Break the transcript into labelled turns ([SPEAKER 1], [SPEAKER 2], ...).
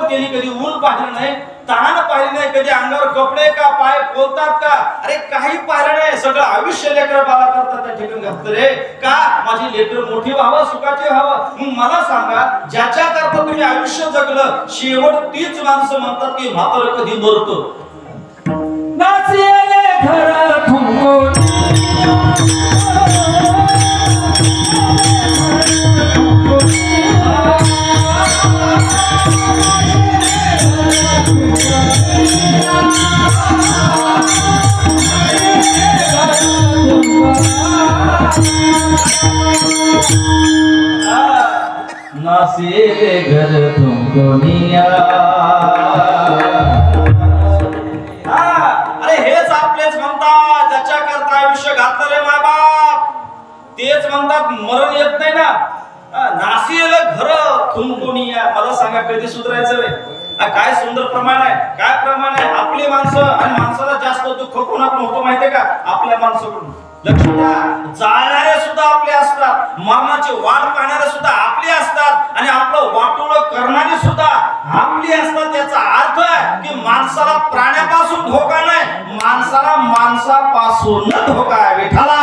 [SPEAKER 1] केली, कधी ऊन पाहिलं नाही, तहान पाहिली नाही, कधी अंगावर कपडे का पाय पोलतात का, अरे काही पाहिलं नाही. सगळं आयुष्य लेकर बाळा करतात त्या ठिकाणी घातलं रे. का माझी लेकर मोठी व्हावं, सुखाची व्हावं. मग मला सांगा, ज्याच्या करता तुम्ही आयुष्य जगलं, शेवट तीच माणसं म्हणतात की म्हातारं कधी मरतो.
[SPEAKER 2] नाचले घर तुमको नाचे घर तुमको निया.
[SPEAKER 1] अरे हेच आपलेच म्हणतात, ज्याच्या करता आयुष्य घातलं रे माय बाप, तेच म्हणतात मरण येत नाही ना. नासिल घर तुमकोनिया. मला सांगा कधी सुधारायचं रे? काय सुंदर प्रमाण आहे, काय प्रमाण आहे. आपली माणसं, आणि माणसाला जास्त दुःख कोणाकडून होतो माहितीये का? आपल्या माणसाकडून. लक्ष द्या, जाळणारे सुद्धा आपले असतात, मरणाची वाट पाहणारे सुद्धा आपले असतात, आणि आपलं वाटोळं करणारे सुद्धा आपली असतात. याचा अर्थ आहे की माणसाला प्राण्यापासून धोका नाही, माणसाला माणसापासून धोका आहे. विठाला